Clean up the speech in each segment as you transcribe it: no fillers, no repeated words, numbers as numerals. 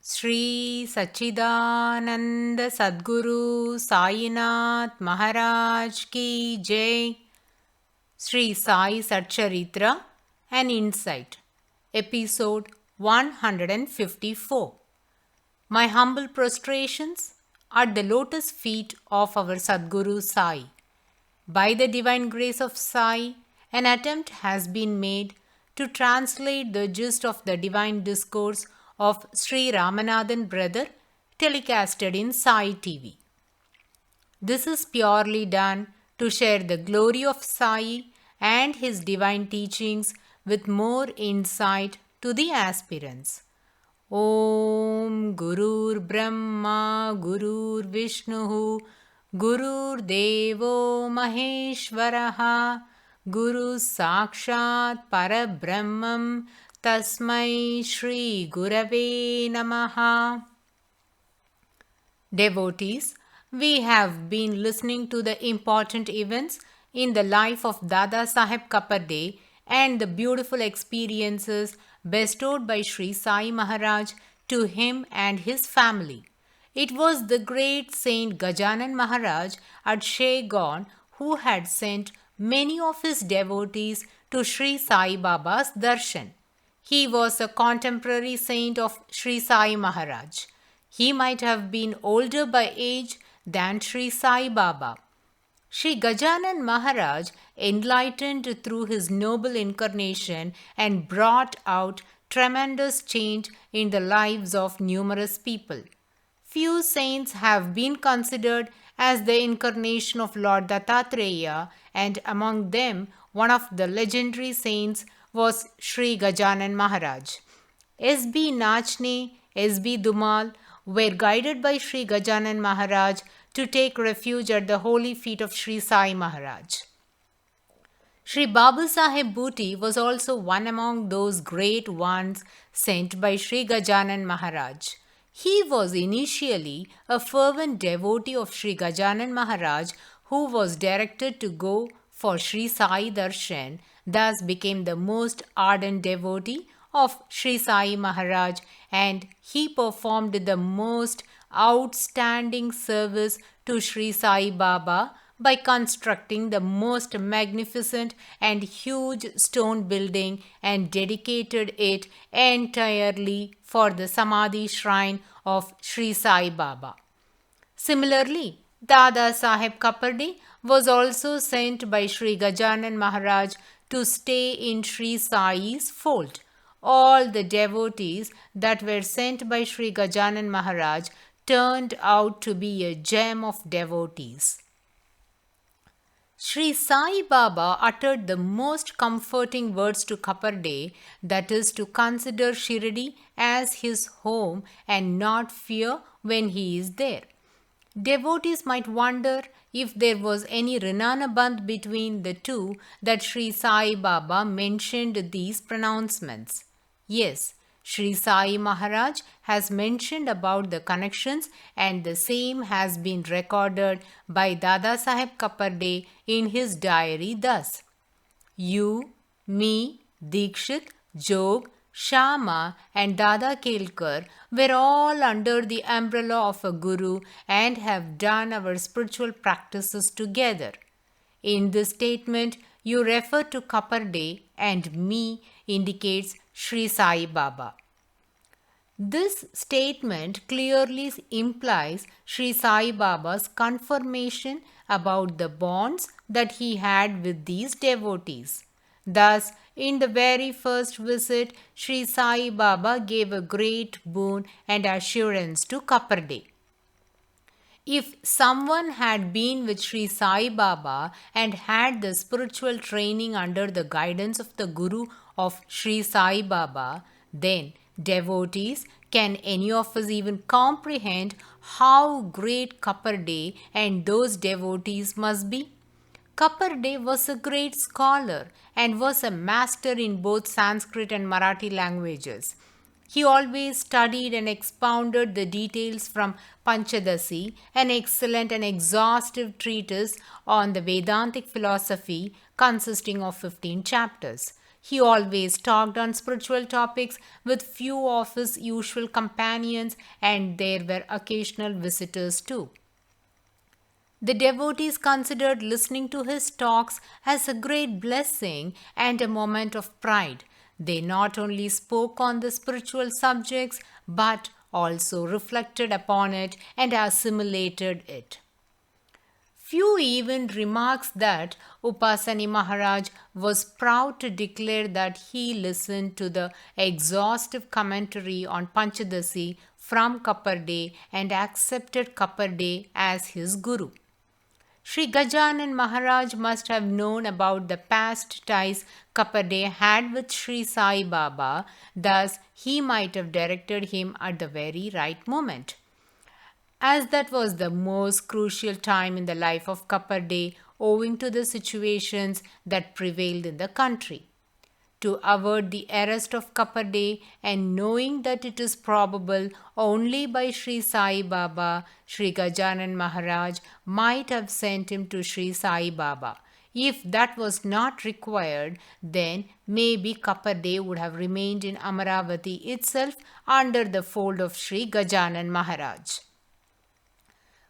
Sri Sachidananda Sadguru Sainath Maharaj Ki Jai. Sri Sai Satcharitra, An Insight, Episode 154. My humble prostrations at the lotus feet of our Sadguru Sai. By the divine grace of Sai, an attempt has been made to translate the gist of the divine discourse of Sri Ramanathan Brother telecasted in Sai TV. This is purely done to share the glory of Sai and his divine teachings with more insight to the aspirants. Om Gurur Brahma Gurur Vishnu Gurur Devo Maheshwaraha Guru Sakshat Parabrahmam Tasmai Shri Gurave Namaha. Devotees, we have been listening to the important events in the life of Dada Saheb Kaparde and the beautiful experiences bestowed by Sri Sai Maharaj to him and his family. It was the great Saint Gajanan Maharaj at Shaygon who had sent many of his devotees to Sri Sai Baba's darshan. He was a contemporary saint of Sri Sai Maharaj. He might have been older by age than Sri Sai Baba. Sri Gajanan Maharaj enlightened through his noble incarnation and brought out tremendous change in the lives of numerous people. Few saints have been considered as the incarnation of Lord Dattatreya, and among them one of the legendary saints was Sri Gajanan Maharaj. S.B. Nachne, S.B. Dumal were guided by Sri Gajanan Maharaj to take refuge at the holy feet of Sri Sai Maharaj. Sri Babu Sahib Bhuti was also one among those great ones sent by Sri Gajanan Maharaj. He was initially a fervent devotee of Sri Gajanan Maharaj who was directed to go for Sri Sai Darshan, thus became the most ardent devotee of Sri Sai Maharaj, and he performed the most outstanding service to Sri Sai Baba by constructing the most magnificent and huge stone building and dedicated it entirely for the Samadhi shrine of Sri Sai Baba. Similarly, Dada Saheb Kaparde was also sent by Sri Gajanan Maharaj to stay in Sri Sai's fold. All the devotees that were sent by Sri Gajanan Maharaj turned out to be a gem of devotees. Sri Sai Baba uttered the most comforting words to Kaparde, that is, to consider Shirdi as his home and not fear when he is there. Devotees might wonder if there was any Rinanabandh between the two that Sri Sai Baba mentioned these pronouncements. Yes, Sri Sai Maharaj has mentioned about the connections, and the same has been recorded by Dada Saheb Kaparde in his diary thus: You, me, Dikshit, Jog, Shama and Dada Kelkar were all under the umbrella of a guru and have done our spiritual practices together. In this statement, you refer to Kaparde, and me indicates Sri Sai Baba. This statement clearly implies Sri Sai Baba's confirmation about the bonds that he had with these devotees. Thus, in the very first visit, Sri Sai Baba gave a great boon and assurance to Kaparde. If someone had been with Sri Sai Baba and had the spiritual training under the guidance of the Guru of Sri Sai Baba, then devotees, can any of us even comprehend how great Kaparde and those devotees must be? Kaparde was a great scholar and was a master in both Sanskrit and Marathi languages. He always studied and expounded the details from Panchadasi, an excellent and exhaustive treatise on the Vedantic philosophy consisting of 15 chapters. He always talked on spiritual topics with few of his usual companions, and there were occasional visitors too. The devotees considered listening to his talks as a great blessing and a moment of pride. They not only spoke on the spiritual subjects but also reflected upon it and assimilated it. Few even remarks that Upasani Maharaj was proud to declare that he listened to the exhaustive commentary on Panchadasi from Kapparde and accepted Kapparde as his guru. Sri Gajanan Maharaj must have known about the past ties Kapade had with Sri Sai Baba, thus he might have directed him at the very right moment. As that was the most crucial time in the life of Kapade owing to the situations that prevailed in the country. To avert the arrest of Kapade and knowing that it is probable only by Sri Sai Baba, Sri Gajanan Maharaj might have sent him to Sri Sai Baba. If that was not required, then maybe Kapade would have remained in Amaravati itself under the fold of Sri Gajanan Maharaj.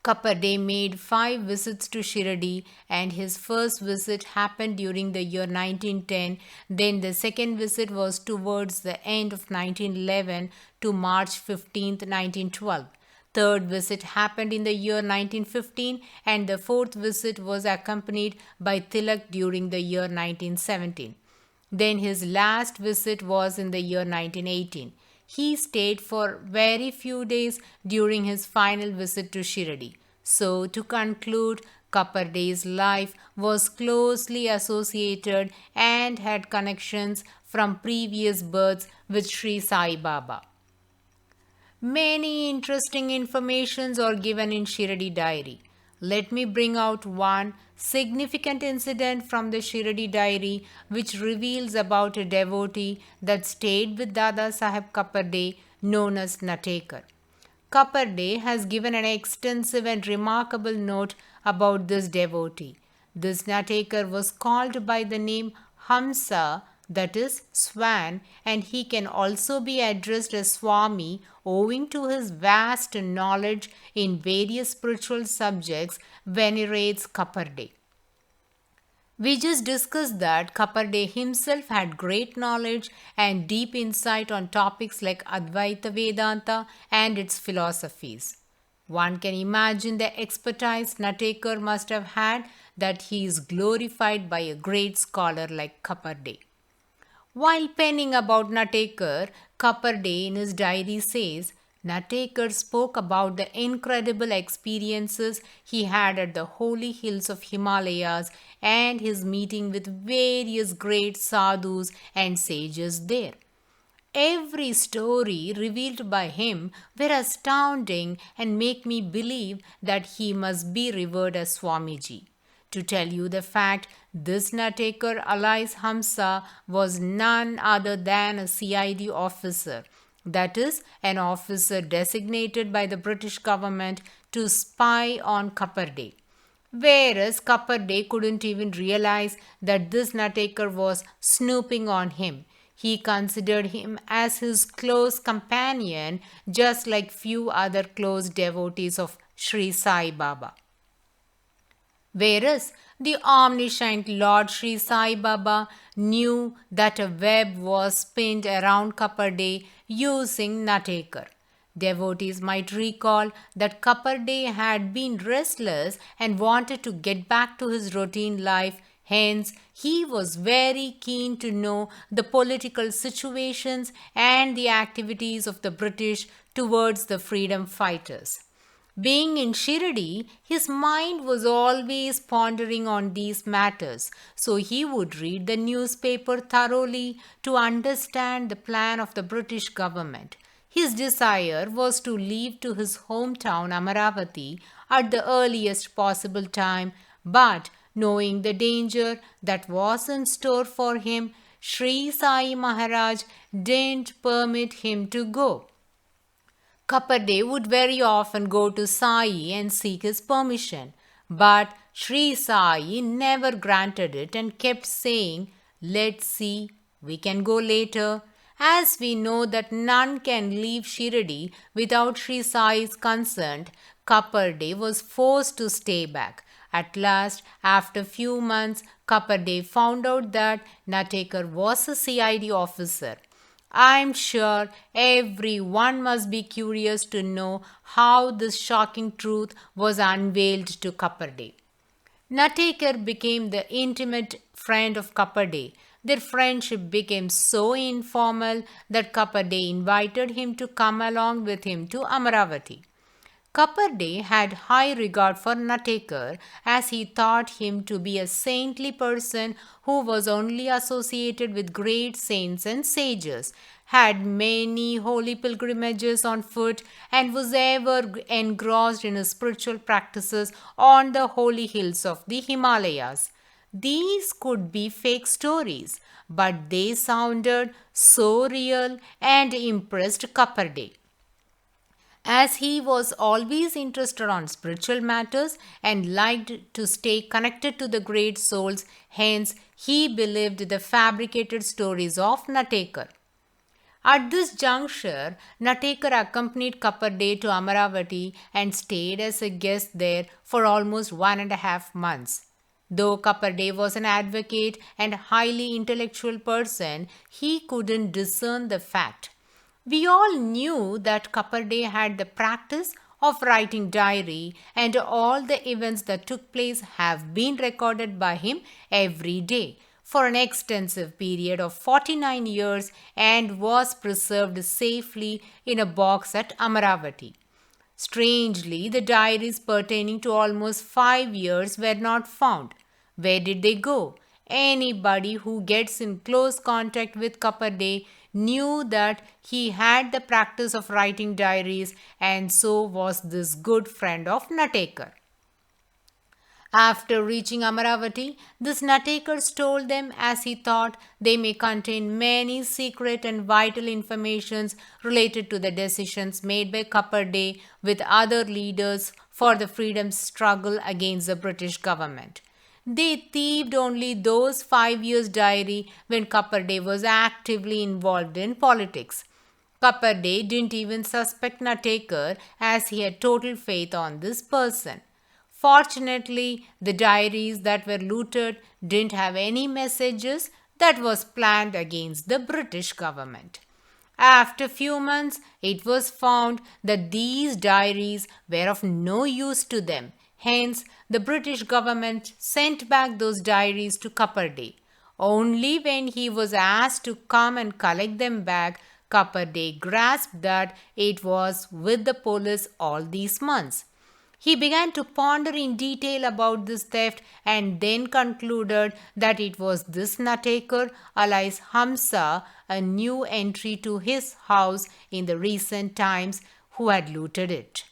Kapade made 5 visits to Shiradi, and his first visit happened during the year 1910. Then the second visit was towards the end of 1911 to March 15, 1912. Third visit happened in the year 1915, and the fourth visit was accompanied by Tilak during the year 1917. Then his last visit was in the year 1918. He stayed for very few days during his final visit to Shiradi. So, to conclude, Kapparde's life was closely associated and had connections from previous births with Sri Sai Baba. Many interesting informations are given in Shiradi diary. Let me bring out one significant incident from the Shiradi diary which reveals about a devotee that stayed with Dada Saheb Kapparde known as Natekar. Kapparde has given an extensive and remarkable note about this devotee. This Natekar was called by the name Hamsa, that is Swan, and he can also be addressed as Swami owing to his vast knowledge in various spiritual subjects, venerates Kapparde. We just discussed that Kapparde himself had great knowledge and deep insight on topics like Advaita Vedanta and its philosophies. One can imagine the expertise Natekar must have had that he is glorified by a great scholar like Kapparde. While penning about Natekar, Kapparde in his diary says, Natekar spoke about the incredible experiences he had at the holy hills of Himalayas and his meeting with various great sadhus and sages there. Every story revealed by him were astounding and make me believe that he must be revered as Swamiji. To tell you the fact, this Natekar alias Hamsa was none other than a CID officer, that is, an officer designated by the British government to spy on Kapparde. Whereas Kapparde couldn't even realize that this Natekar was snooping on him. He considered him as his close companion, just like few other close devotees of Sri Sai Baba. Whereas the omniscient Lord Sri Sai Baba knew that a web was spinned around Kapparde using Natekar. Devotees might recall that Kapparde had been restless and wanted to get back to his routine life. Hence, he was very keen to know the political situations and the activities of the British towards the freedom fighters. Being in Shiradi, his mind was always pondering on these matters, so he would read the newspaper thoroughly to understand the plan of the British government. His desire was to leave to his hometown Amaravati at the earliest possible time, but knowing the danger that was in store for him, Sri Sai Maharaj didn't permit him to go. Kapparde would very often go to Sai and seek his permission, but Sri Sai never granted it and kept saying, "Let's see, We can go later, as we know that none can leave Shirdi without Sri Sai's consent. Kapparde was forced to stay back. At last, after few months, Kapparde found out that Natekar was a CID officer. I'm sure everyone must be curious to know how this shocking truth was unveiled to Kapparde. Natekar became the intimate friend of Kapade. Their friendship became so informal that Kapade invited him to come along with him to Amaravati. Kapade had high regard for Natekar as he thought him to be a saintly person who was only associated with great saints and sages, had many holy pilgrimages on foot, and was ever engrossed in his spiritual practices on the holy hills of the Himalayas. These could be fake stories, but they sounded so real and impressed Kapade. As he was always interested on spiritual matters and liked to stay connected to the great souls, hence he believed the fabricated stories of Natekar. At this juncture, Natekar accompanied Kapparde to Amaravati and stayed as a guest there for almost 1.5 months. Though Kapparde was an advocate and highly intellectual person, he couldn't discern the fact. We all knew that Kapparde had the practice of writing diary, and all the events that took place have been recorded by him every day for an extensive period of 49 years and was preserved safely in a box at Amaravati. Strangely, the diaries pertaining to almost 5 years were not found. Where did they go? Anybody who gets in close contact with Kapade knew that he had the practice of writing diaries, and so was this good friend of Natekar. After reaching Amaravati, this Natekar told them as he thought they may contain many secret and vital informations related to the decisions made by Kapparde with other leaders for the freedom struggle against the British government. They thieved only those 5 years' diary when Kapparde was actively involved in politics. Kapparde didn't even suspect Natekar as he had total faith on this person. Fortunately, the diaries that were looted didn't have any messages that was planned against the British government. After few months, it was found that these diaries were of no use to them. Hence, the British government sent back those diaries to Kapparde. Only when he was asked to come and collect them back, Kapparde grasped that it was with the police all these months. He began to ponder in detail about this theft and then concluded that it was this Natekar, alias Hamsa, a new entry to his house in the recent times, who had looted it.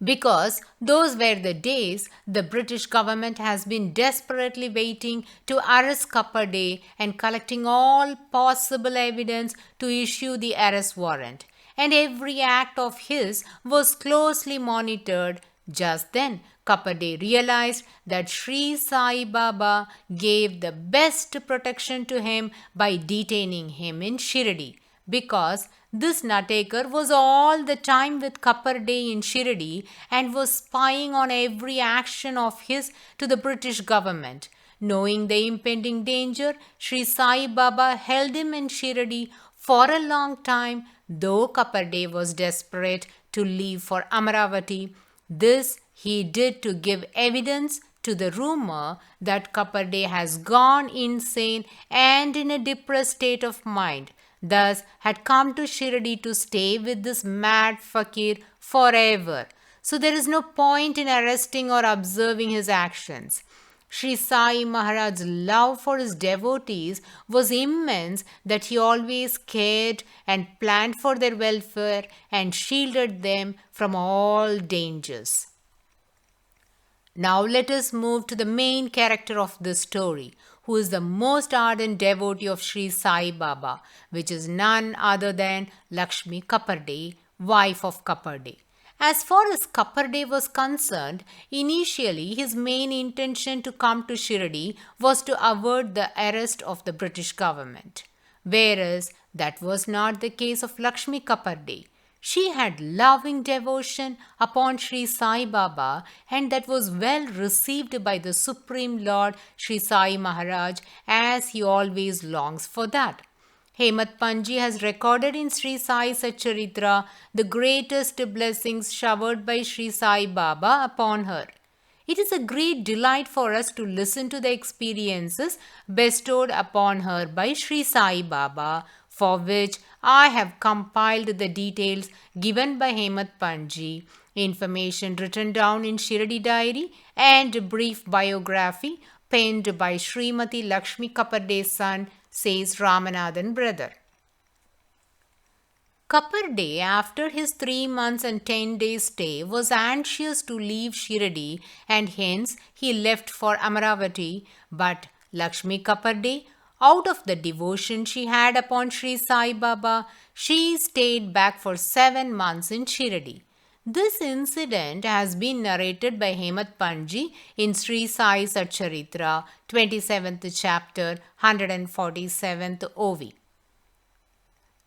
Because those were the days the British government has been desperately waiting to arrest Kapparde and collecting all possible evidence to issue the arrest warrant. And every act of his was closely monitored. Just then, Kapparde realized that Sri Sai Baba gave the best protection to him by detaining him in Shirdi, because this Natekar was all the time with Kapparde in Shirdi and was spying on every action of his to the British government. Knowing the impending danger, Sri Sai Baba held him in Shirdi for a long time, though Kapparde was desperate to leave for Amaravati. This he did to give evidence to the rumor that Kapparde has gone insane and in a depressed state of mind, thus had come to Shirdi to stay with this mad fakir forever. So there is no point in arresting or observing his actions. Sri Sai Maharaj's love for his devotees was immense, that he always cared and planned for their welfare and shielded them from all dangers. Now let us move to the main character of this story, who is the most ardent devotee of Sri Sai Baba, which is none other than Lakshmi Kapparde, wife of Kapparde. As far as Kapparde was concerned, initially his main intention to come to Shirdi was to avert the arrest of the British government. Whereas that was not the case of Lakshmi Kapparde. She had loving devotion upon Sri Sai Baba, and that was well received by the Supreme Lord Sri Sai Maharaj, as he always longs for that. Hemat Panji has recorded in Sri Sai Satcharitra the greatest blessings showered by Sri Sai Baba upon her. It is a great delight for us to listen to the experiences bestowed upon her by Sri Sai Baba, for which I have compiled the details given by Hemat Panji, information written down in Shirdi Diary, and a brief biography penned by Srimati Lakshmi Kapparde's son, says Ramanathan brother. Kapparde, after his 3 months and 10 days stay, was anxious to leave Shirdi, and hence he left for Amaravati. But Lakshmi Kapparde, out of the devotion she had upon Sri Sai Baba, she stayed back for 7 months in Shirdi. This incident has been narrated by Hemat Panji in Sri Sai Satcharitra, 27th chapter, 147th OV.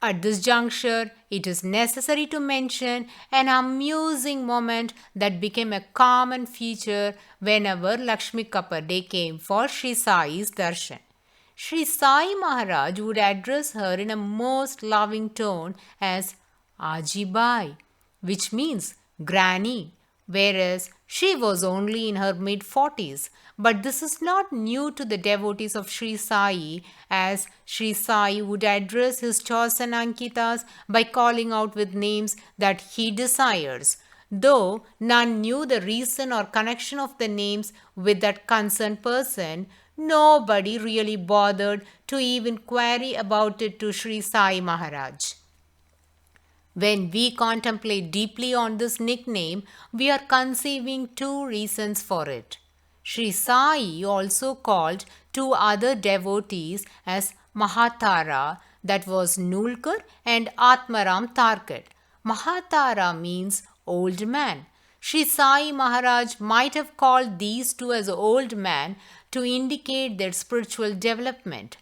At this juncture, it is necessary to mention an amusing moment that became a common feature whenever Lakshmi Kapparde came for Sri Sai's darshan. Sri Sai Maharaj would address her in a most loving tone as Aji Bai, which means granny, whereas she was only in her mid-40s. But this is not new to the devotees of Sri Sai, as Sri Sai would address his chosen Ankitas by calling out with names that he desires. Though none knew the reason or connection of the names with that concerned person, nobody really bothered to even query about it to Sri Sai Maharaj. When we contemplate deeply on this nickname, we are conceiving two reasons for it. Sri Sai also called two other devotees as Mahatara, that was Nulkar and Atmaram Tarkat. Mahatara means old man. Sri Sai Maharaj might have called these two as old man to indicate their spiritual development.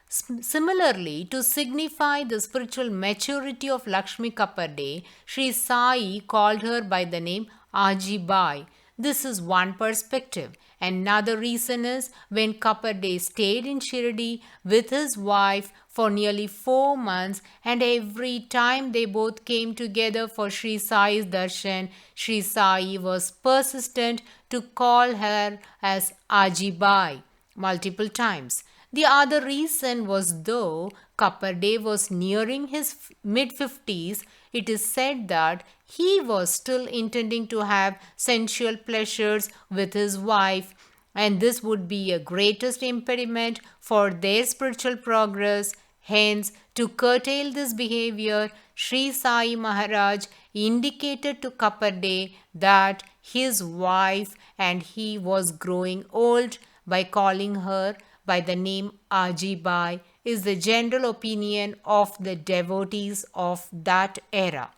Similarly, to signify the spiritual maturity of Lakshmi Kapparde, Sri Sai called her by the name Aji Bai. This is one perspective. Another reason is when Kapparde stayed in Shirdi with his wife for nearly 4 months, and every time they both came together for Sri Sai's darshan, Sri Sai was persistent to call her as Aji Bai multiple times. The other reason was, though Kapparde was nearing his mid-50s, it is said that he was still intending to have sensual pleasures with his wife, and this would be a greatest impediment for their spiritual progress. Hence, to curtail this behavior, Sri Sai Maharaj indicated to Kapparde that his wife and he was growing old by calling her by the name Aji Bai, is the general opinion of the devotees of that era.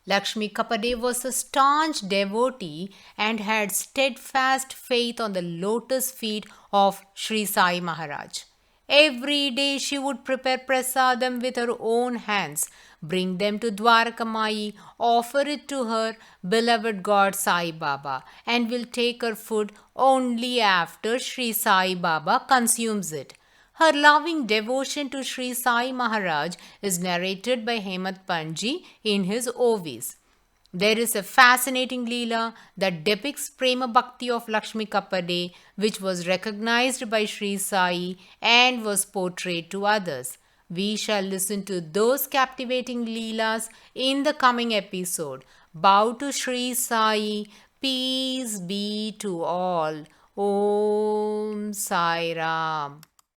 Lakshmi Kapparde was a staunch devotee and had steadfast faith on the lotus feet of Sri Sai Maharaj. Every day she would prepare prasadam with her own hands, bring them to Dwarkamai, offer it to her beloved God Sai Baba, and will take her food only after Sri Sai Baba consumes it. Her loving devotion to Sri Sai Maharaj is narrated by Hemat Panji in his Ovis. There is a fascinating Leela that depicts Prema Bhakti of Lakshmi Kapparde, which was recognized by Sri Sai and was portrayed to others. We shall listen to those captivating Leelas in the coming episode. Bow to Sri Sai. Peace be to all. Om Sai Ram.